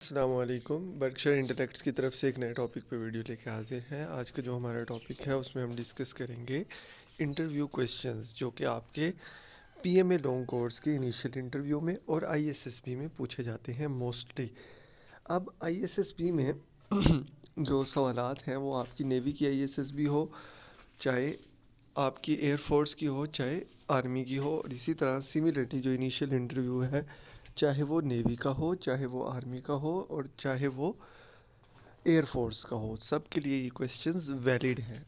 السلام علیکم. Berkshire intellects کی طرف سے ایک نئے ٹاپک پہ ویڈیو لے کے حاضر ہیں. آج کا جو ہمارا ٹاپک ہے اس میں ہم ڈسکس کریں گے انٹرویو کویشچنز جو کہ آپ کے P M A long course کے انیشیل انٹرویو میں اور آئی ایس ایس بی میں پوچھے جاتے ہیں موسٹلی. اب آئی ایس ایس بی میں جو سوالات ہیں وہ آپ کی نیوی کی آئی ایس ایس بی ہو, چاہے آپ کی ایئر فورس کی ہو, چاہے آرمی کی ہو, اور اسی طرح سملرلی جو انیشیل انٹرویو ہے چاہے وہ نیوی کا ہو, چاہے وہ آرمی کا ہو, اور چاہے وہ ایئر فورس کا ہو, سب کے لیے یہ کویشچنز ویلڈ ہیں.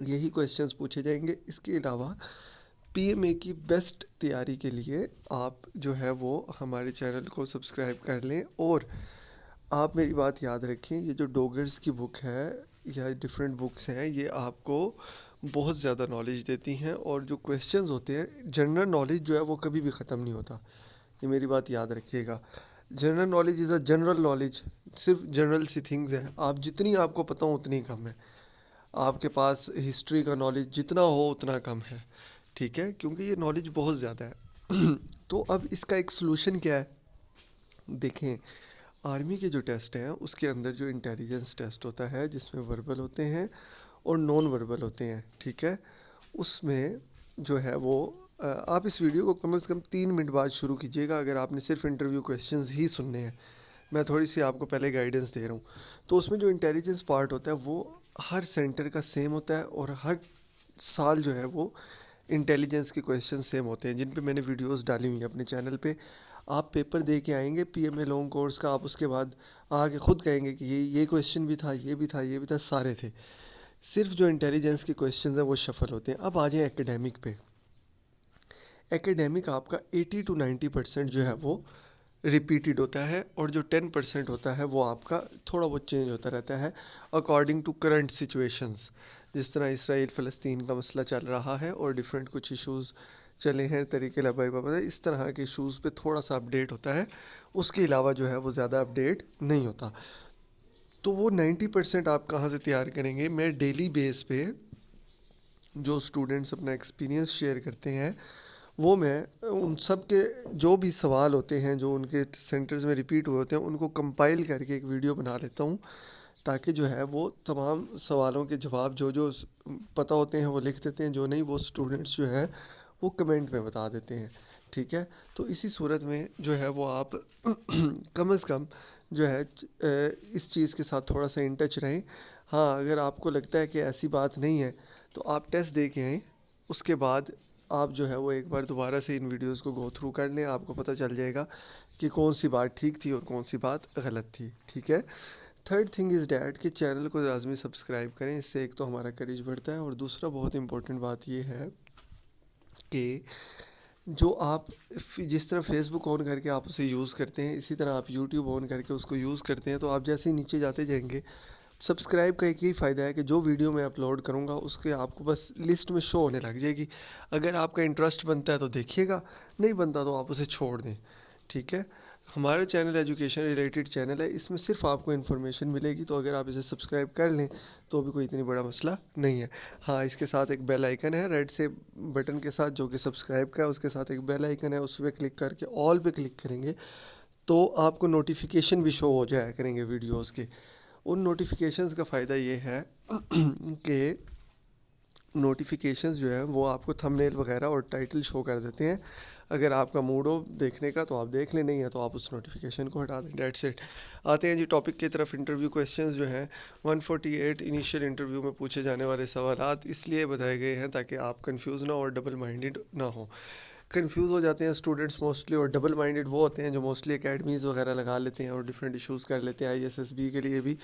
یہی کویشچنز پوچھے جائیں گے. اس کے علاوہ پی ایم اے کی بیسٹ تیاری کے لیے آپ جو ہے وہ ہمارے چینل کو سبسکرائب کر لیں, اور آپ میری بات یاد رکھیں, یہ جو ڈوگرز کی بک ہے یا ڈفرینٹ بکس ہیں یہ آپ کو بہت زیادہ نالج دیتی ہیں, اور جو کویشچنز ہوتے ہیں جنرل نالج جو ہے وہ کبھی بھی ختم نہیں ہوتا. یہ میری بات یاد رکھیے گا. General knowledge is a general knowledge, صرف جنرل سی تھنگز ہیں, آپ جتنی آپ کو پتہ ہو اتنی کم ہے. آپ کے پاس ہسٹری کا نالج جتنا ہو اتنا کم ہے, ٹھیک ہے, کیونکہ یہ نالج بہت زیادہ ہے. تو اب اس کا ایک سلوشن کیا ہے, دیکھیں آرمی کے جو ٹیسٹ ہیں اس کے اندر جو انٹیلیجنس ٹیسٹ ہوتا ہے جس میں وربل ہوتے ہیں اور نان وربل ہوتے ہیں, ٹھیک ہے, اس میں جو ہے وہ آپ اس ویڈیو کو کم از کم 3 منٹ بعد شروع کیجیے گا اگر آپ نے صرف انٹرویو کویشچنز ہی سننے ہیں. میں تھوڑی سی آپ کو پہلے گائیڈنس دے رہا ہوں. تو اس میں جو انٹیلیجنس پارٹ ہوتا ہے وہ ہر سینٹر کا سیم ہوتا ہے, اور ہر سال جو ہے وہ انٹیلیجنس کے کویشچن سیم ہوتے ہیں, جن پہ میں نے ویڈیوز ڈالی ہوئی ہیں اپنے چینل پہ. آپ پیپر دے کے آئیں گے P M A long course کا, آپ اس کے بعد آ کے خود کہیں گے کہ یہ کویشچن بھی تھا, یہ بھی تھا, یہ بھی تھا, سارے تھے. صرف جو انٹیلیجنس کے کویشچنز ہیں وہ شفل ہوتے ہیں. اب آ جائیں ایکیڈیمک پہ. ایکیڈیمک آپ کا 80 to 90% جو ہے وہ ریپیٹڈ ہوتا ہے, اور جو 10% ہوتا ہے وہ آپ کا تھوڑا بہت چینج ہوتا رہتا ہے اکارڈنگ ٹو کرنٹ سچویشنز. جس طرح اسرائیل فلسطین کا مسئلہ چل رہا ہے اور ڈفرینٹ کچھ ایشوز چلے ہیں, طریقے لبائی بابا, اس طرح کے ایشوز پہ تھوڑا سا اپڈیٹ ہوتا ہے. اس کے علاوہ جو ہے وہ زیادہ اپڈیٹ نہیں ہوتا. تو وہ 90% آپ کہاں سے تیار کریں گے؟ میں ڈیلی بیس پہ جو اسٹوڈنٹس اپنا ایکسپیرینس شیئر کرتے ہیں وہ میں ان سب کے جو بھی سوال ہوتے ہیں جو ان کے سینٹرز میں ریپیٹ ہوئے ہوتے ہیں ان کو کمپائل کر کے ایک ویڈیو بنا لیتا ہوں, تاکہ جو ہے وہ تمام سوالوں کے جواب جو پتہ ہوتے ہیں وہ لکھ دیتے ہیں, جو نہیں وہ اسٹوڈنٹس جو ہیں وہ کمنٹ میں بتا دیتے ہیں, ٹھیک ہے. تو اسی صورت میں جو ہے وہ آپ کم از کم جو ہے اس چیز کے ساتھ تھوڑا سا ان ٹچ رہیں. ہاں, اگر آپ کو لگتا ہے کہ ایسی بات نہیں ہے تو آپ ٹیسٹ دے کے آئیں, اس کے بعد آپ جو ہے وہ ایک بار دوبارہ سے ان ویڈیوز کو گو تھرو کر لیں, آپ کو پتہ چل جائے گا کہ کون سی بات ٹھیک تھی اور کون سی بات غلط تھی, ٹھیک ہے. تھرڈ تھنگ از ڈیٹ کہ چینل کو لازمی سبسکرائب کریں, اس سے ایک تو ہمارا کریج بڑھتا ہے, اور دوسرا بہت امپورٹنٹ بات یہ ہے کہ جو آپ جس طرح فیس بک آن کر کے آپ اسے یوز کرتے ہیں اسی طرح آپ یوٹیوب آن کر کے اس کو یوز کرتے ہیں. تو آپ جیسے ہی نیچے جاتے جائیں گے, سبسکرائب کا ایک یہی فائدہ ہے کہ جو ویڈیو میں اپلوڈ کروں گا اس کے آپ کو بس لسٹ میں شو ہونے لگ جائے گی. اگر آپ کا انٹرسٹ بنتا ہے تو دیکھیے گا, نہیں بنتا تو آپ اسے چھوڑ دیں, ٹھیک ہے. ہمارا چینل ایجوکیشن ریلیٹڈ چینل ہے, اس میں صرف آپ کو انفارمیشن ملے گی, تو اگر آپ اسے سبسکرائب کر لیں تو بھی کوئی اتنی بڑا مسئلہ نہیں ہے. ہاں, اس کے ساتھ ایک بیل آئیکن ہے ریڈ سے بٹن کے ساتھ جو کہ سبسکرائب کا ہے, اس کے ساتھ ایک بیل آئیکن ہے, اس پہ کلک کر کے آل پہ کلک کریں گے تو آپ کو نوٹیفیکیشن بھی شو ہو جایا کریں گے ویڈیوز کے. ان نوٹیفیکیشنز کا فائدہ یہ ہے کہ نوٹیفیکیشنز جو ہیں وہ آپ کو تھمب نیل وغیرہ اور ٹائٹل شو کر دیتے ہیں. اگر آپ کا موڈ ہو دیکھنے کا تو آپ دیکھ لیں, نہیں ہے تو آپ اس نوٹیفیکیشن کو ہٹا دیں, دیٹس اٹ. آتے ہیں جی ٹاپک کی طرف. انٹرویو کویشچنز جو ہیں 148 انیشیل انٹرویو میں پوچھے جانے والے سوالات اس لیے بتائے گئے ہیں تاکہ آپ کنفیوز نہ ہو اور ڈبل مائنڈڈ نہ ہو. کنفیوز ہو جاتے ہیں اسٹوڈنٹس موسٹلی, اور ڈبل مائنڈڈ وہ ہوتے ہیں جو موسٹلی اکیڈمیز وغیرہ لگا لیتے ہیں اور ڈفرینٹ ایشوز کر لیتے ہیں آئی ایس ایس بی کے لیے بھی,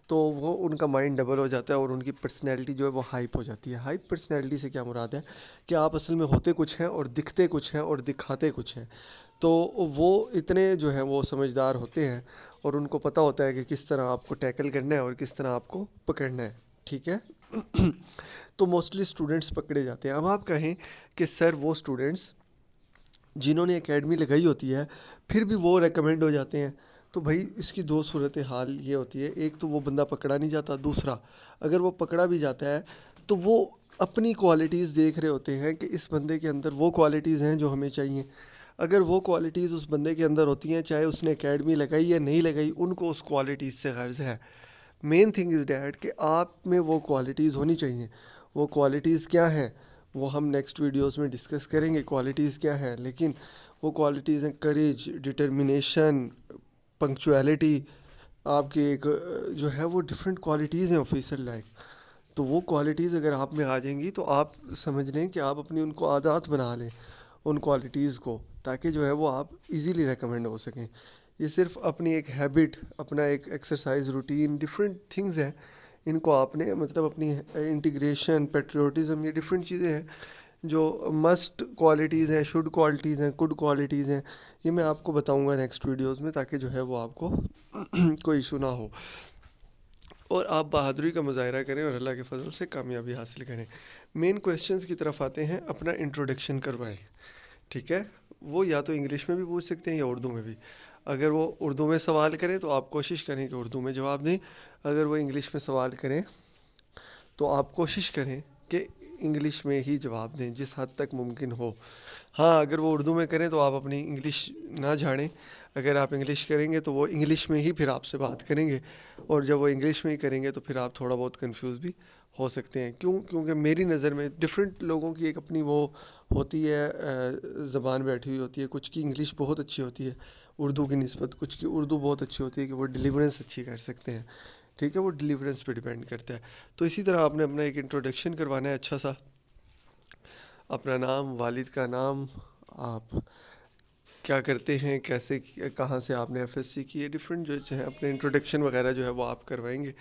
تو وہ ان کا مائنڈ ڈبل ہو جاتا ہے اور ان کی پرسنالٹی جو ہے وہ ہائپ ہو جاتی ہے. ہائپ پرسنالٹی سے کیا مراد ہے کہ آپ اصل میں ہوتے کچھ ہیں اور دکھتے کچھ ہیں اور دکھاتے کچھ ہیں. تو وہ اتنے جو ہیں وہ سمجھدار ہوتے ہیں اور ان کو پتہ ہوتا ہے کہ کس طرح آپ کو ٹیکل کرنا ہے اور کس طرح آپ کو پکڑنا ہے, ٹھیک ہے. تو موسٹلی اسٹوڈنٹس پکڑے جاتے ہیں. اب آپ کہیں کہ سر وہ اسٹوڈنٹس جنہوں نے اکیڈمی لگائی ہوتی ہے پھر بھی وہ ریکمینڈ ہو جاتے ہیں, تو بھائی اس کی دو صورت حال یہ ہوتی ہے. ایک تو وہ بندہ پکڑا نہیں جاتا, دوسرا اگر وہ پکڑا بھی جاتا ہے تو وہ اپنی کوالٹیز دیکھ رہے ہوتے ہیں کہ اس بندے کے اندر وہ کوالٹیز ہیں جو ہمیں چاہیے. اگر وہ کوالٹیز اس بندے کے اندر ہوتی ہیں، چاہے اس نے اکیڈمی لگائی یا نہیں لگائی، ان کو اس کوالٹیز سے غرض ہے. مین تھنگ از ڈیٹ کہ آپ میں وہ کوالٹیز ہونی چاہیے. وہ کوالٹیز کیا ہیں وہ ہم نیکسٹ ویڈیوز میں ڈسکس کریں گے کوالٹیز کیا ہیں، لیکن وہ کوالٹیز ہیں کریج، ڈٹرمنیشن، پنکچویلٹی. آپ کی ایک جو ہے وہ ڈفرینٹ کوالٹیز ہیں آفیسر لائک. تو وہ کوالٹیز اگر آپ میں آ جائیں گی تو آپ سمجھ لیں کہ آپ اپنی ان کو عادات بنا لیں ان کوالٹیز کو، تاکہ جو ہے وہ آپ ایزیلی ریکمینڈ ہو سکیں. یہ صرف اپنی ایک ہیبٹ، اپنا ایک ایکسرسائز روٹین، ڈفرینٹ تھنگز ہیں. ان کو آپ نے مطلب اپنی انٹیگریشن، پیٹریوٹزم، یہ ڈفرینٹ چیزیں ہیں جو مسٹ کوالٹیز ہیں، شوڈ کوالٹیز ہیں، گڈ کوالٹیز ہیں. یہ میں آپ کو بتاؤں گا نیکسٹ ویڈیوز میں، تاکہ جو ہے وہ آپ کو کوئی ایشو نہ ہو اور آپ بہادری کا مظاہرہ کریں اور اللہ کے فضل سے کامیابی حاصل کریں. مین کویسچنز کی طرف آتے ہیں. اپنا انٹروڈکشن کروائیں. ٹھیک ہے، وہ یا تو انگلش میں بھی پوچھ سکتے ہیں یا اردو میں بھی. اگر وہ اردو میں سوال کریں تو آپ کوشش کریں کہ اردو میں جواب دیں. اگر وہ انگلش میں سوال کریں تو آپ کوشش کریں کہ انگلش میں ہی جواب دیں جس حد تک ممکن ہو. ہاں، اگر وہ اردو میں کریں تو آپ اپنی انگلش نہ جھاڑیں. اگر آپ انگلش کریں گے تو وہ انگلش میں ہی پھر آپ سے بات کریں گے، اور جب وہ انگلش میں ہی کریں گے تو پھر آپ تھوڑا بہت کنفیوز بھی ہو سکتے ہیں. کیونکہ میری نظر میں ڈفرینٹ لوگوں کی ایک اپنی وہ ہوتی ہے، زبان بیٹھی ہوئی ہوتی ہے. کچھ کی انگلش بہت اچھی ہوتی ہے اردو کی نسبت، کچھ کی اردو بہت اچھی ہوتی ہے کہ وہ ڈیلیورنس اچھی کر سکتے ہیں. ٹھیک ہے، وہ ڈیلیورنس پہ ڈیپینڈ کرتا ہے. تو اسی طرح آپ نے اپنا ایک انٹروڈکشن کروانا ہے اچھا سا. اپنا نام، والد کا نام، آپ کیا کرتے ہیں، کیسے، کہاں سے آپ نے ایف ایس سی کی، ہے ڈفرینٹ جو ہیں اپنے انٹروڈکشن وغیرہ جو ہے وہ آپ کروائیں گے.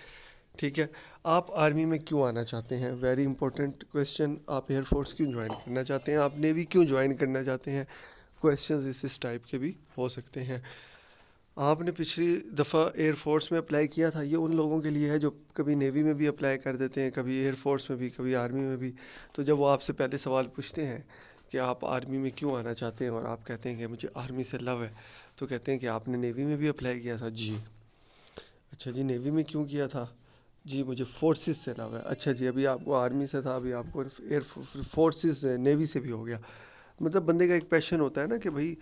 ٹھیک ہے. آپ آرمی میں کیوں آنا چاہتے ہیں؟ Very important question. آپ ایئر فورس کیوں جوائن کرنا چاہتے ہیں؟ آپ نیوی کیوں جوائن کرنا چاہتے ہیں؟ کویسچنز اس ٹائپ کے بھی ہو سکتے ہیں. آپ نے پچھلی دفعہ ایئر فورس میں اپلائی کیا تھا، یہ ان لوگوں کے لیے ہے جو کبھی نیوی میں بھی اپلائی کر دیتے ہیں، کبھی ایئر فورس میں بھی، کبھی آرمی میں بھی. تو جب وہ آپ سے پہلے سوال پوچھتے ہیں کہ آپ آرمی میں کیوں آنا چاہتے ہیں اور آپ کہتے ہیں کہ مجھے آرمی سے لو ہے، تو کہتے ہیں کہ آپ نے نیوی میں بھی اپلائی کیا تھا. جی. اچھا جی، نیوی میں کیوں کیا تھا؟ جی مجھے فورسز سے لو ہے. اچھا جی، ابھی آپ کو آرمی سے تھا، ابھی آپ کو ایئر فورسز نیوی سے بھی ہو گیا. مطلب بندے کا ایک پیشن ہوتا ہے نا کہ بھائی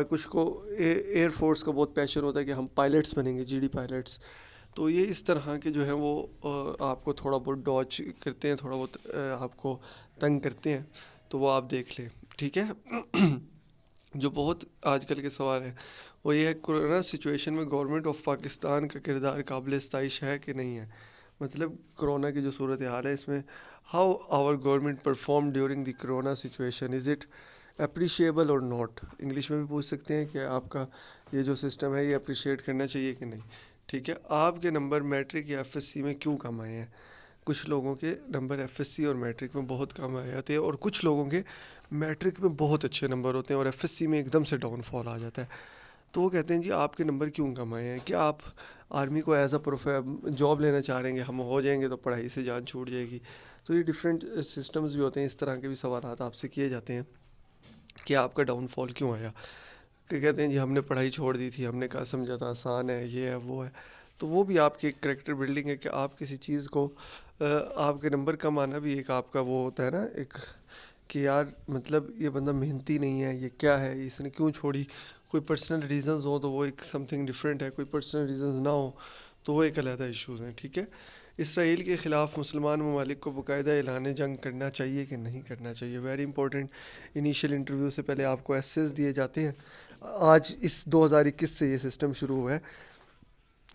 کچھ کو ایئر فورس کا بہت پیشن ہوتا ہے کہ ہم پائلٹس بنیں گے، جی ڈی پائلٹس. تو یہ اس طرح کے جو ہیں وہ آپ کو تھوڑا بہت ڈاج کرتے ہیں، تھوڑا بہت آپ کو تنگ کرتے ہیں. تو وہ آپ دیکھ لیں. ٹھیک ہے. جو بہت آج کل کے سوال ہیں وہ یہ ہے، کورونا سچویشن میں گورنمنٹ آف پاکستان کا کردار قابل ستائش ہے کہ نہیں ہے؟ مطلب کرونا کی جو صورت حال ہے اس میں how our government perform during the corona situation, is it appreciable اور ناٹ. انگلش میں بھی پوچھ سکتے ہیں کہ آپ کا یہ جو سسٹم ہے یہ اپریشیٹ کرنا چاہیے کہ نہیں. ٹھیک ہے. آپ کے نمبر میٹرک یا ایف ایس سی میں کیوں کم آئے ہیں؟ کچھ لوگوں کے نمبر ایف ایس سی اور میٹرک میں بہت کم آ جاتے ہیں، اور کچھ لوگوں کے میٹرک میں بہت اچھے نمبر ہوتے ہیں اور ایف ایس سی میں ایک دم سے ڈاؤن فال آ جاتا ہے. تو وہ کہتے ہیں جی آپ کے نمبر کیوں کم آئے ہیں؟ کیا آپ آرمی کو ایز اے جاب لینا چاہ رہے ہیں کہ ہم ہو جائیں گے تو پڑھائی سے جان چھوٹ جائے گی؟ تو یہ ڈفرینٹ سسٹمز بھی ہوتے ہیں، اس طرح کے بھی سوالات آپ سے کیے جاتے ہیں کہ آپ کا ڈاؤن فال کیوں آیا. کہ کہتے ہیں جی ہم نے پڑھائی چھوڑ دی تھی، ہم نے کہا سمجھا تھا آسان ہے، یہ ہے وہ ہے. تو وہ بھی آپ کی ایک کریکٹر بلڈنگ ہے کہ آپ کسی چیز کو آپ کے نمبر کم آنا بھی ایک آپ کا وہ ہوتا ہے نا، ایک کہ یار مطلب یہ بندہ محنتی نہیں ہے، یہ کیا ہے، اس نے کیوں چھوڑی. کوئی پرسنل ریزنز ہوں تو وہ ایک سم تھنگ ڈفرینٹ ہے، کوئی پرسنل ریزنز نہ ہوں تو وہ ایک علیحدہ ایشوز ہیں. ٹھیک ہے. اسرائیل کے خلاف مسلمان ممالک کو باقاعدہ اعلان جنگ کرنا چاہیے کہ نہیں کرنا چاہیے؟ Very important. انیشیل انٹرویو سے پہلے آپ کو ایسیز دیے جاتے ہیں. آج اس 2021 سے یہ سسٹم شروع ہوا ہے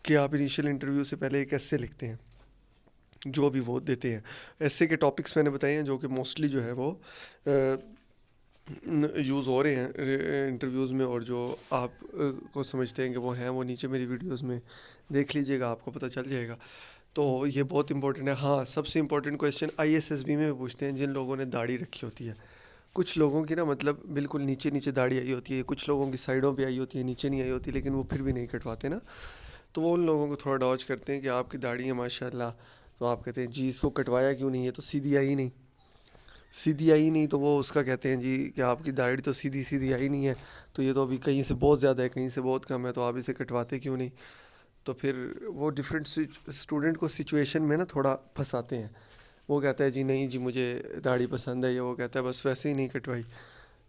کہ آپ انیشیل انٹرویو سے پہلے ایک ایسے لکھتے ہیں جو بھی وہ دیتے ہیں. ایسے کے ٹاپکس میں نے بتائے ہیں جو کہ موسٹلی جو ہے وہ یوز ہو رہے ہیں انٹرویوز میں، اور جو آپ کو سمجھتے ہیں کہ وہ ہیں وہ نیچے میری ویڈیوز میں دیکھ لیجئے گا، آپ کو پتہ چل جائے گا. تو یہ بہت امپورٹنٹ ہے. ہاں، سب سے important question I S S B میں پوچھتے ہیں جن لوگوں نے داڑھی رکھی ہوتی ہے. کچھ لوگوں کی نا مطلب بالکل نیچے نیچے داڑھی آئی ہوتی ہے، کچھ لوگوں کی سائڈوں پہ آئی ہوتی ہے، نیچے نہیں آئی ہوتی، لیکن وہ پھر بھی نہیں کٹواتے نا. تو وہ ان لوگوں کو تھوڑا ڈاج کرتے ہیں کہ آپ کی داڑھی ہے ماشاء اللہ. تو آپ کہتے ہیں جی اس کو کٹوایا کیوں نہیں ہے؟ تو سیدھی آئی نہیں، سیدھی آئی نہیں. تو وہ اس کا کہتے ہیں جی کہ آپ کی داڑھی تو سیدھی سیدھی آئی نہیں ہے، تو یہ تو ابھی کہیں سے بہت زیادہ ہے، کہیں سے بہت کم ہے، تو آپ اسے کٹواتے کیوں نہیں؟ تو پھر وہ ڈفرینٹ اسٹوڈنٹ کو سچویشن میں نا تھوڑا پھنساتے ہیں. وہ کہتا ہے جی نہیں جی مجھے داڑھی پسند ہے، یا وہ کہتا ہے بس ویسے ہی نہیں کٹوائی.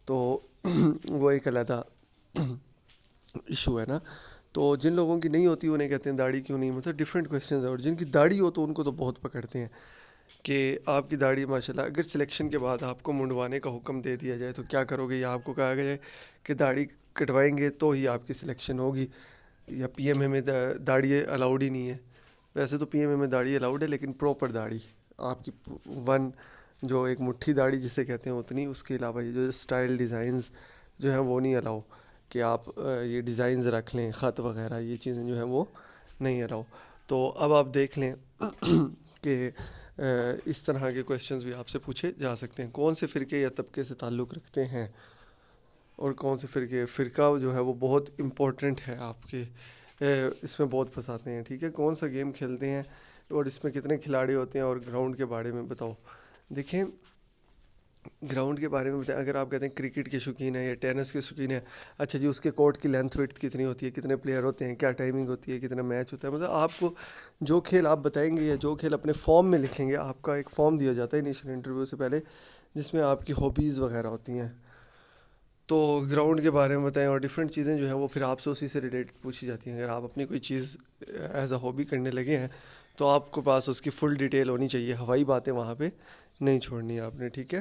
تو وہ ایک علیحدہ ایشو ہے نا. تو جن لوگوں کی نہیں ہوتی انہیں کہتے ہیں داڑھی کیوں نہیں, مطلب ڈفرینٹ کویشچنز ہیں. اور جن کی داڑھی ہو تو ان کو تو بہت پکڑتے ہیں کہ آپ کی داڑھی ماشاء اللہ. اگر سلیکشن کے بعد آپ کو منڈوانے کا حکم دے دیا جائے تو کیا کرو گے, یا آپ کو کہا گیا جائے کہ داڑھی کٹوائیں گے تو ہی آپ کی سلیکشن ہوگی, یا پی ایم اے میں داڑھی الاؤڈ ہی نہیں ہے. ویسے تو پی ایم اے میں داڑھی الاؤڈ ہے, لیکن پراپر داڑھی آپ کی ون جو ایک مٹھی داڑھی جسے کہتے ہیں اتنی, اس کے علاوہ یہ جو اسٹائل ڈیزائنز جو ہیں وہ نہیں الاؤ, کہ آپ یہ ڈیزائنز رکھ لیں, خط وغیرہ یہ چیزیں جو ہیں وہ نہیں الاؤ. تو اب آپ دیکھ لیں کہ اس طرح کے کویشچنز بھی آپ سے پوچھے جا سکتے ہیں. کون سے فرقے یا طبقے سے تعلق رکھتے ہیں, اور کون سے فرقہ جو ہے وہ بہت امپورٹنٹ ہے آپ کے, اس میں بہت پھنساتے ہیں. ٹھیک ہے, کون سا گیم کھیلتے ہیں اور اس میں کتنے کھلاڑی ہوتے ہیں, اور گراؤنڈ کے بارے میں بتاؤ. دیکھیں گراؤنڈ کے بارے میں بتائیں, اگر آپ کہتے ہیں کرکٹ کے شوقین ہیں یا ٹینس کے شوقین ہیں, اچھا جی اس کے کورٹ کی لینتھ ویڈتھ کتنی ہوتی ہے, کتنے پلیئر ہوتے ہیں, کیا ٹائمنگ ہوتی ہے, کتنا میچ ہوتا ہے. مطلب آپ کو جو کھیل آپ بتائیں گے یا جو کھیل اپنے فارم میں لکھیں گے, آپ کا ایک فارم دیا جاتا ہے انیشیل انٹرویو سے پہلے جس میں آپ کی ہابیز وغیرہ ہوتی ہیں. تو گراؤنڈ کے بارے میں بتائیں, اور ڈفرینٹ چیزیں جو ہیں وہ پھر آپ سے اسی سے ریلیٹڈ پوچھی جاتی ہیں. اگر آپ اپنی کوئی چیز ایز اے ہابی کرنے لگے ہیں تو آپ کے پاس اس کی فل ڈیٹیل ہونی چاہیے, ہوائی باتیں وہاں پہ نہیں چھوڑنی ہے آپ نے. ٹھیک ہے,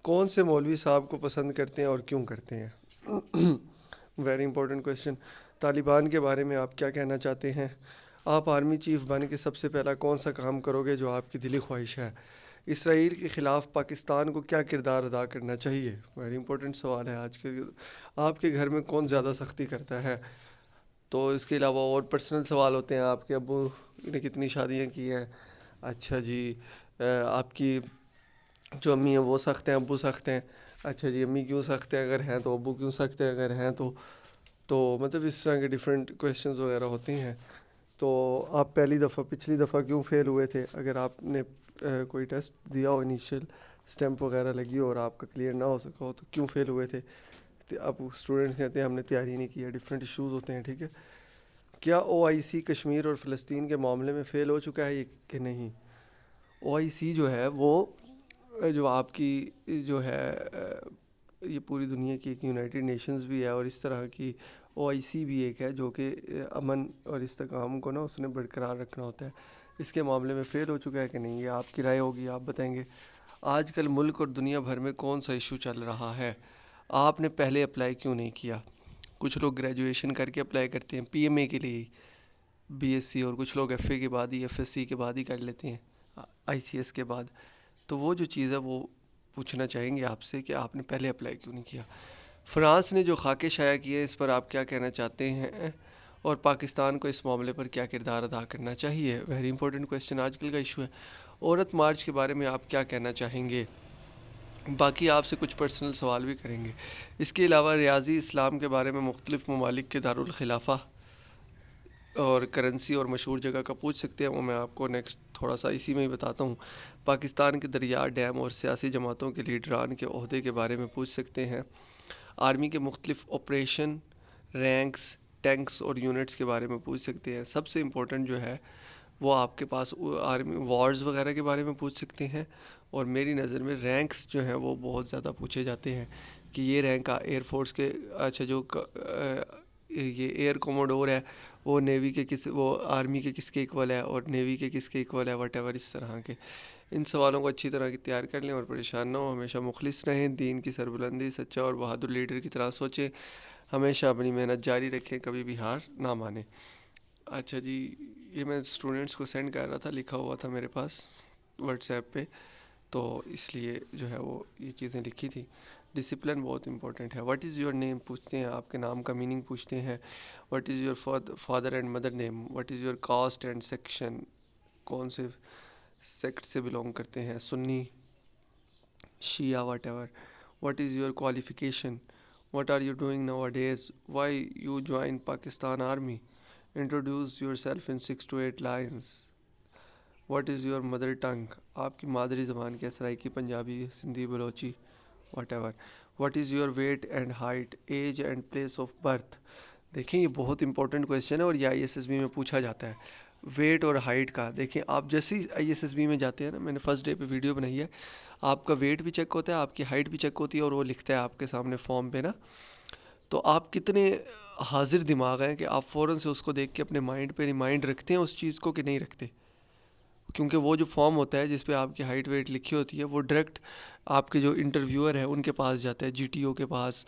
کون سے مولوی صاحب کو پسند کرتے ہیں اور کیوں کرتے ہیں؟ Very important question. طالبان کے بارے میں آپ کیا کہنا چاہتے ہیں؟ آپ آرمی چیف بن کے سب سے پہلا کون سا کام کرو گے جو آپ کی دلی خواہش ہے؟ اسرائیل کے خلاف پاکستان کو کیا کردار ادا کرنا چاہیے؟ ویری امپورٹنٹ سوال ہے آج کے. آپ کے گھر میں کون زیادہ سختی کرتا ہے؟ تو اس کے علاوہ اور پرسنل سوال ہوتے ہیں, آپ کے ابو نے کتنی شادیاں کی ہیں؟ اچھا جی آپ کی جو امی ہیں وہ سخت ہیں, ابو سخت ہیں؟ اچھا جی امی کیوں سخت ہیں اگر ہیں تو, ابو کیوں سخت ہیں اگر ہیں تو مطلب اس طرح کے ڈفرینٹ کویشچنز وغیرہ ہوتے ہیں. تو آپ پچھلی دفعہ کیوں فیل ہوئے تھے؟ اگر آپ نے کوئی ٹیسٹ دیا ہو, انیشیل اسٹیمپ وغیرہ لگی ہو اور آپ کا کلیئر نہ ہو سکا ہو تو کیوں فیل ہوئے تھے؟ اب اسٹوڈنٹ کہتے ہیں ہم نے تیاری نہیں کی ہے, ڈفرینٹ ایشوز ہوتے ہیں. ٹھیک ہے, کیا او آئی سی کشمیر اور فلسطین کے معاملے میں فیل ہو چکا ہے کہ نہیں؟ او آئی سی جو ہے وہ جو آپ کی جو ہے یہ پوری دنیا کی ایک یونائٹڈ نیشنز بھی ہے, اور اس طرح کی او آئی سی بھی ایک ہے جو کہ امن اور استحکام کو نا اس نے برقرار رکھنا ہوتا ہے. اس کے معاملے میں فیل ہو چکا ہے کہ نہیں, یہ آپ کی رائے ہوگی, آپ بتائیں گے. آج کل ملک اور دنیا بھر میں کون سا ایشو چل رہا ہے؟ آپ نے پہلے اپلائی کیوں نہیں کیا؟ کچھ لوگ گریجویشن کر کے اپلائی کرتے ہیں پی ایم اے کے لیے, بی ایس سی, اور کچھ لوگ ایف اے کے بعد ہی, ایف ایس سی کے بعد ہی کر لیتے ہیں, آئی سی ایس کے بعد. تو وہ جو چیز ہے وہ پوچھنا چاہیں گے آپ سے کہ آپ نے پہلے اپلائی کیوں نہیں کیا. فرانس نے جو خاکے شائع کیے ہیں اس پر آپ کیا کہنا چاہتے ہیں, اور پاکستان کو اس معاملے پر کیا کردار ادا کرنا چاہیے؟ ویری امپورٹنٹ کویشچن, آج کل کا ایشو ہے. عورت مارچ کے بارے میں آپ کیا کہنا چاہیں گے؟ باقی آپ سے کچھ پرسنل سوال بھی کریں گے. اس کے علاوہ ریاضی اسلام کے بارے میں مختلف ممالک کے دارالخلافہ اور کرنسی اور مشہور جگہ کا پوچھ سکتے ہیں, وہ میں آپ کو نیکسٹ تھوڑا سا اسی میں ہی بتاتا ہوں. پاکستان کے دریا, ڈیم اور سیاسی جماعتوں کے لیڈران کے عہدے کے بارے میں پوچھ سکتے ہیں. آرمی کے مختلف آپریشن, رینکس, ٹینکس اور یونٹس کے بارے میں پوچھ سکتے ہیں. سب سے امپورٹنٹ جو ہے وہ آپ کے پاس آرمی وارز وغیرہ کے بارے میں پوچھ سکتے ہیں. اور میری نظر میں رینکس جو ہے وہ بہت زیادہ پوچھے جاتے ہیں کہ یہ رینک ایئر فورس کے, اچھا جو یہ ایئر کوموڈور ہے وہ نیوی کے وہ آرمی کے کس کے ایکول ہے, اور نیوی کے کس کے ایکول ہے, وٹ ایور اس طرح کے. ان سوالوں کو اچھی طرح کی تیار کر لیں اور پریشان نہ ہو, ہمیشہ مخلص رہیں, دین کی سربلندی, سچا اور بہادر لیڈر کی طرح سوچیں, ہمیشہ اپنی محنت جاری رکھیں, کبھی بھی ہار نہ مانیں. اچھا جی یہ میں اسٹوڈنٹس کو سینڈ کر رہا تھا, لکھا ہوا تھا میرے پاس واٹس ایپ پہ, تو اس لیے جو ہے وہ یہ چیزیں لکھی تھی. ڈسپلن بہت امپورٹنٹ ہے. واٹ از یور نیم پوچھتے ہیں, آپ کے نام کا میننگ پوچھتے ہیں. What is your father and mother name. What is your caste and section, کون سے سیکٹ سے بلونگ کرتے ہیں, Sunni, Shia, whatever. What is your qualification. What are you doing now days. Why you join Pakistan army. Introduce yourself in 6 to 8 lines. What is your mother tongue, آپ کی مادری زبان کیا, Saraiki, Punjabi, Sindhi, Balochi, whatever. What is your weight and height, age and place of birth. دیکھیں یہ بہت important question ہے اور یہ آئی ایس ایس بی میں پوچھا جاتا ہے. ویٹ اور ہائٹ کا دیکھیں آپ جیسے ہی ISSB میں جاتے ہیں نا, میں نے فرسٹ ڈے پہ ویڈیو بنائی ہے, آپ کا ویٹ بھی چیک ہوتا ہے, آپ کی ہائٹ بھی چیک ہوتی ہے, اور وہ لکھتا ہے آپ کے سامنے فارم پہ نا. تو آپ کتنے حاضر دماغ ہیں کہ آپ فوراً سے اس کو دیکھ کے اپنے مائنڈ پہ ریمائنڈ رکھتے ہیں اس چیز کو کہ نہیں رکھتے, کیونکہ وہ جو فارم ہوتا ہے جس پہ آپ کی ہائٹ ویٹ لکھی ہوتی ہے وہ ڈائریکٹ آپ کے جو انٹرویور ہیں ان کے پاس جاتا ہے, GTO کے پاس,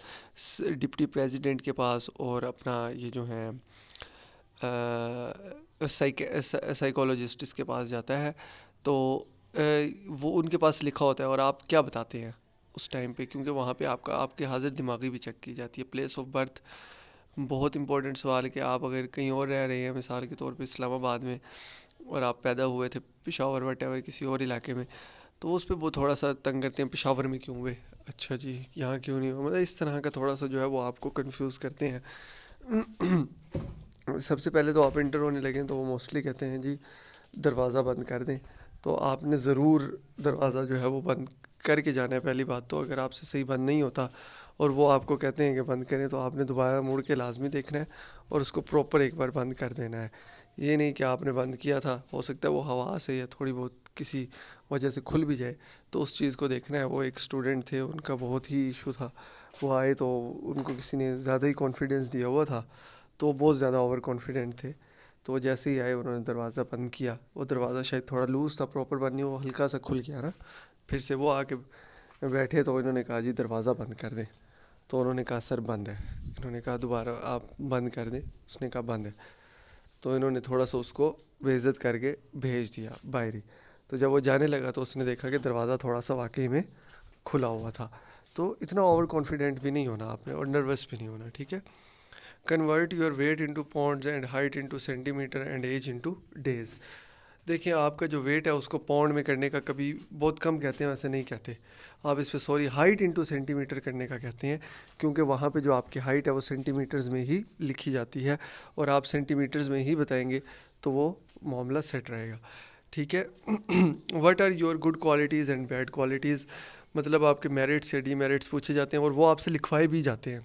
ڈپٹی پریزیڈنٹ کے پاس, اور اپنا یہ جو ہے سائیکولوجسٹ اس کے پاس جاتا ہے. تو وہ ان کے پاس لکھا ہوتا ہے, اور آپ کیا بتاتے ہیں اس ٹائم پہ, کیونکہ وہاں پہ آپ کے حاضر دماغی بھی چیک کی جاتی ہے. پلیس آف برتھ بہت امپورٹنٹ سوال ہے کہ آپ اگر کہیں اور رہ رہے ہیں, مثال کے طور پہ اسلام آباد میں, اور آپ پیدا ہوئے تھے پشاور وٹ ایور کسی اور علاقے میں, تو اس پہ وہ تھوڑا سا تنگ کرتے ہیں, پشاور میں کیوں ہوئے, اچھا جی یہاں کیوں نہیں ہوا, مطلب اس طرح کا تھوڑا سا جو ہے وہ آپ کو کنفیوز کرتے ہیں. سب سے پہلے تو آپ انٹر ہونے لگیں تو وہ موسٹلی کہتے ہیں جی دروازہ بند کر دیں, تو آپ نے ضرور دروازہ جو ہے وہ بند کر کے جانا ہے. پہلی بات تو اگر آپ سے صحیح بند نہیں ہوتا اور وہ آپ کو کہتے ہیں کہ بند کریں, تو آپ نے دوبارہ مڑ کے لازمی دیکھنا ہے اور اس کو پراپر ایک بار بند کر دینا ہے. یہ نہیں کہ آپ نے بند کیا تھا, ہو سکتا ہے وہ ہوا سے یا تھوڑی بہت کسی وجہ سے کھل بھی جائے, تو اس چیز کو دیکھنا ہے. وہ ایک اسٹوڈنٹ تھے, ان کا بہت ہی ایشو تھا, وہ آئے تو ان کو کسی نے زیادہ ہی کانفیڈنس دیا ہوا تھا, تو وہ بہت زیادہ اوور کانفیڈنٹ تھے. تو وہ جیسے ہی آئے انہوں نے دروازہ بند کیا, وہ دروازہ شاید تھوڑا لوز تھا, پراپر بند نہیں, وہ ہلکا سا کھل گیا نا. پھر سے وہ آ کے بیٹھے تو انہوں نے کہا جی دروازہ بند کر دیں, تو انہوں نے کہا سر بند ہے. انہوں نے کہا دوبارہ آپ بند کر دیں, اس نے کہا بند ہے. تو انہوں نے تھوڑا سا اس کو بے عزت کر کے بھیج دیا باہر ہی. تو جب وہ جانے لگا تو اس نے دیکھا کہ دروازہ تھوڑا سا واقعی میں کھلا ہوا تھا. تو اتنا اوور کانفیڈنٹ بھی نہیں ہونا آپ نے, اور نروس بھی نہیں ہونا, ٹھیک ہے. Convert your weight into pounds and height into centimeter and age into days. دیکھیں آپ کا جو ویٹ ہے اس کو پاؤنڈ میں کرنے کا کبھی بہت کم کہتے ہیں, ویسے نہیں کہتے آپ اس پہ, sorry height into centimeter کرنے کا کہتے ہیں, کیونکہ وہاں پہ جو آپ کی ہائٹ ہے وہ سینٹی میٹرز میں ہی لکھی جاتی ہے, اور آپ سینٹی میٹرز میں ہی بتائیں گے تو وہ معاملہ سیٹ رہے گا, ٹھیک ہے. What are your good qualities and bad qualities, مطلب آپ کے میرٹس یا ڈی میرٹس پوچھے جاتے ہیں, اور وہ آپ سے لکھوائے بھی جاتے ہیں.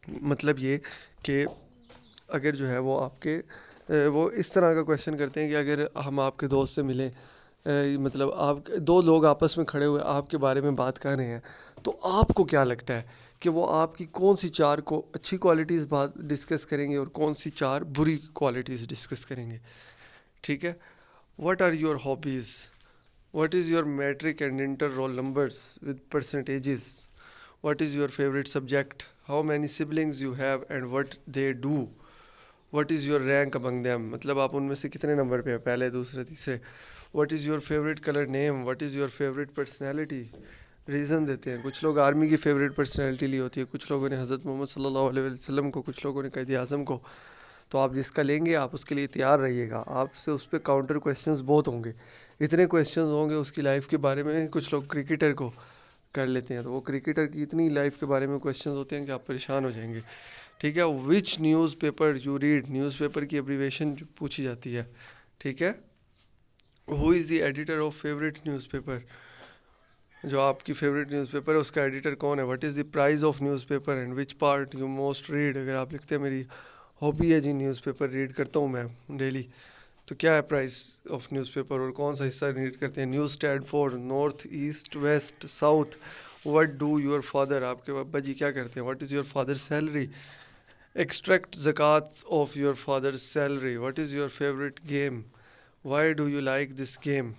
مطلب یہ کہ اگر جو ہے وہ آپ کے وہ اس طرح کا کویشچن کرتے ہیں کہ اگر ہم آپ کے دوست سے ملیں, مطلب آپ دو لوگ آپس میں کھڑے ہوئے آپ کے بارے میں بات کر رہے ہیں, تو آپ کو کیا لگتا ہے کہ وہ آپ کی کون سی چار کو اچھی کوالٹیز بات ڈسکس کریں گے اور کون سی چار بری کوالٹیز ڈسکس کریں گے, ٹھیک ہے. What are your hobbies, what is your matric and inter roll numbers with percentages, what is your favourite subject, how many siblings you have and what they do, what is your rank among them, مطلب آپ ان میں سے کتنے number پہ ہیں, پہلے دوسرے تیسرے. What is your favourite colour name, what is your favourite personality, reason دیتے ہیں. کچھ لوگ آرمی کی فیوریٹ پرسنالٹی لی ہوتی ہے, کچھ لوگوں نے حضرت محمد صلی اللہ علیہ وسلم کو, کچھ لوگوں نے قائد اعظم کو. تو آپ جس کا لیں گے آپ اس کے لیے تیار رہیے گا, آپ سے اس پہ کاؤنٹر کویشچنز بہت ہوں گے, اتنے کویشچنز ہوں گے اس کی لائف کے بارے میں. کچھ لوگ کرکٹر کو کر لیتے ہیں, تو وہ کرکٹر کی اتنی لائف کے بارے میں کویشچنز ہوتے ہیں کہ آپ پریشان ہو جائیں گے, ٹھیک ہے. Which newspaper you read, newspaper کی ایبریویشن پوچھی جاتی ہے, ٹھیک ہے. Who is the editor of favourite newspaper, جو آپ کی فیوریٹ نیوز پیپر ہے اس کا ایڈیٹر کون ہے. What is the price of newspaper and which part you most read, اگر آپ لکھتے ہیں میری ہابی ہے جی نیوز پیپر ریڈ کرتا ہوں میں ڈیلی, تو کیا ہے پرائز آف نیوز پیپر اور کون سا حصہ ریڈ کرتے ہیں. News state four, north east west south. What do your father, آپ کے ابا جی کیا کرتے ہیں. What is your father salary, extract زکوٰۃ of your father salary. What is your favourite game, why do you like this game.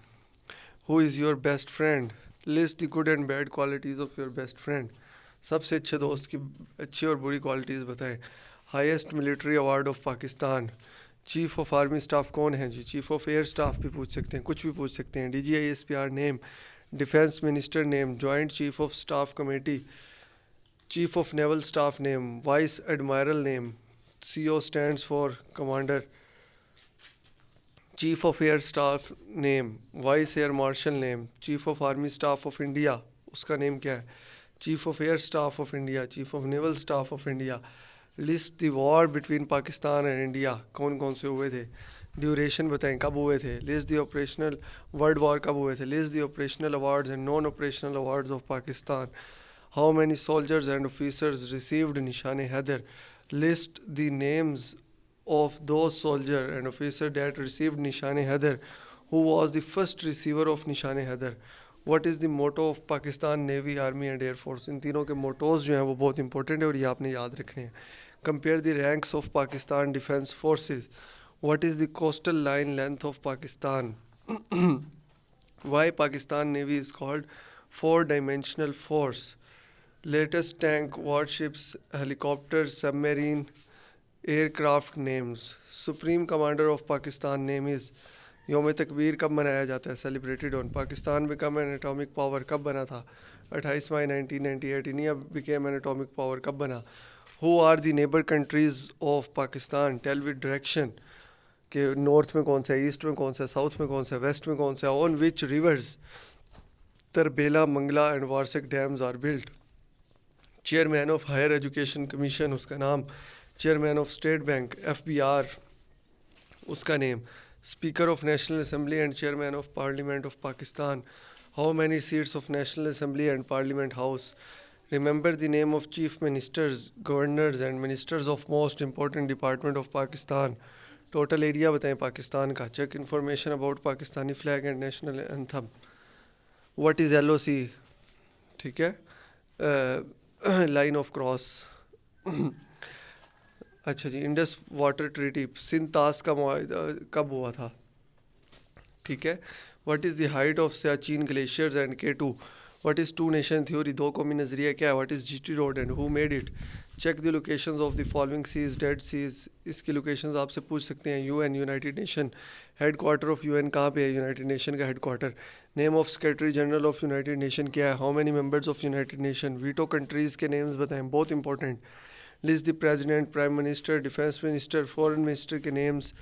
Who is your best friend, list the good and bad qualities of your best friend, سب سے اچھے دوست کی اچھی اور بری qualities بتائیں. Highest military award of Pakistan, chief of army staff کون ہیں جی. چیف آف ایئر اسٹاف بھی پوچھ سکتے ہیں, کچھ بھی پوچھ سکتے ہیں. DGISPR name, defence minister name, joint chief of staff committee, chief of naval staff name, vice admiral name, CO stands for commander, chief of air staff name, vice air marshal name, chief of army staff of India اس کا name کیا ہے. Chief of air staff of India, chief of naval staff of India. List the war between Pakistan and India, کون کون سے ہوئے تھے, duration بتائیں کب ہوئے تھے. List the operational world war کب ہوئے تھے. List the operational awards and non operational awards of Pakistan. How many soldiers and officers received Nishan Haider. List the names of those soldier and officer that received Nishan-e-Haider, who was the first receiver of Nishan-e-Haider. What is the motto of Pakistan Navy, Army and Air Force? ان تینوں کے mottos جو ہیں وہ بہت important ہے اور یہ آپ نے یاد رکھنے ہیں. Compare the ranks of Pakistan Defence Forces. What is the coastal line length of Pakistan? Why Pakistan Navy is called four-dimensional force? Latest tank, warships, helicopters, submarine, aircraft names. Supreme Commander of Pakistan name is. یوم تکبیر کب منایا جاتا ہے؟ Celebrated on. Pakistan became an atomic power کب بنا تھا؟ 28 مئی 1998. India became an atomic power کب بنا؟ Who are the neighbour countries of Pakistan? Tell with direction کہ نارتھ میں کون سا ہے، ایسٹ میں کون سا ہے، ساؤتھ میں کون سا ہے، ویسٹ میں کون سا ہے. On which rivers Tarbela, Mangla and Warsak dams are built? Chairman of higher education commission اس کا نام. Chairman of state bank FBR اس کا name. Speaker of national assembly and chairman of parliament of Pakistan. How many seats of national assembly and parliament house? Remember the name of chief ministers, governors and ministers of most important department of Pakistan. Total area بتائیں پاکستان کا. Check information about Pakistani flag and national anthem. What is LOC؟ ٹھیک ہے، line of cross. اچھا جی، Indus water treaty, Sindh طاس کا معاہدہ کب ہوا تھا؟ ٹھیک ہے. What is the height of Siachen glaciers and K2؟ What is two nation theory? دو قومی نظریہ کیا ہے؟ What is GT road and who made it? Check the locations of the following seas. Dead seas, اس کی لوکیشنز آپ سے پوچھ سکتے ہیں. UN united nation. Headquarter of UN کہاں پہ ہے؟ یونائٹیڈ نیشن کا headquarter. Name of secretary general of united nation کیا ہے؟ How many members of united nation? Veto countries کے نیمز بتائیں، بہت important. List the president, prime minister, defence minister, foreign minister کے نیمز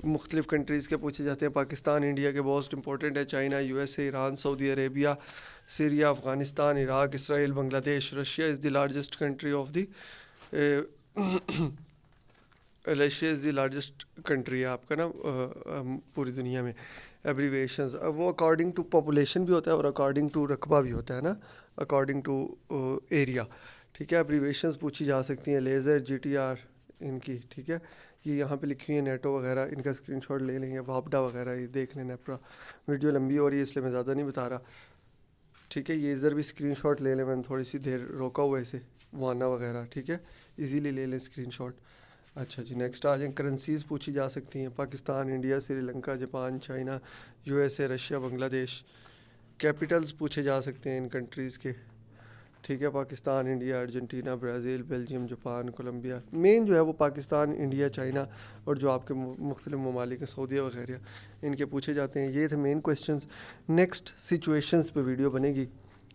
مختلف countries کے پوچھے جاتے ہیں. پاکستان انڈیا کے موسٹ امپورٹنٹ ہے. China, USA، Iran, Saudi Arabia, Syria, Afghanistan, Iraq, اسرائیل، بنگلہ دیش. Russia is the largest country of the Russia is the largest country ہے آپ کا نا پوری دنیا میں. ایبریویشنز وہ اکارڈنگ ٹو پاپولیشن بھی ہوتا ہے اور اکارڈنگ ٹو رقبہ بھی ہوتا ہے نا، اکارڈنگ ٹو ایریا. ٹھیک ہے، ایبریویشنز پوچھی جا سکتی ہیں. لیزر، GTR ان کی. ٹھیک ہے، یہ یہاں پہ لکھی ہوئی ہیں نیٹو وغیرہ، ان کا اسکرین شاٹ لے لیں گے. واپڈا وغیرہ یہ دیکھ لیں. نیپرا. ویڈیو لمبی ہو رہی ہے اس لیے میں زیادہ نہیں بتا رہا. ٹھیک ہے، یہ ادھر بھی اسکرین شاٹ لے لیں، میں نے تھوڑی سی دیر روکا ہوا ہے اسے. وانا وغیرہ. ٹھیک ہے، ایزیلی لے لیں اسکرین شاٹ. اچھا جی، نیکسٹ آ جائیں. کرنسیز پوچھی جا سکتی ہیں. Pakistan, India, Sri Lanka, Japan, China, USA، Russia, Bangladesh. Capitals پوچھے جا سکتے ہیں ان کنٹریز کے. ٹھیک ہے، Pakistan, India, Argentina, Brazil, Belgium, Japan, Colombia. Main جو ہے وہ پاکستان، انڈیا، چائنا اور جو آپ کے مختلف ممالک ہیں سعودیہ وغیرہ، ان کے پوچھے جاتے ہیں. یہ تھے مین کویشچنز. نیکسٹ سچویشنز پہ ویڈیو بنے گی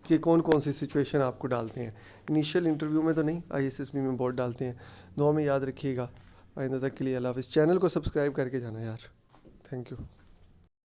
کہ کون کون سی سچویشن آپ کو ڈالتے ہیں. انیشیل انٹرویو میں تو نہیں، ISSB میں بہت ڈالتے ہیں. دعا میں یاد رکھیے گا. آئندہ تک کے لیے اللہ حافظ. چینل کو سبسکرائب کر کے جانا یار. Thank you.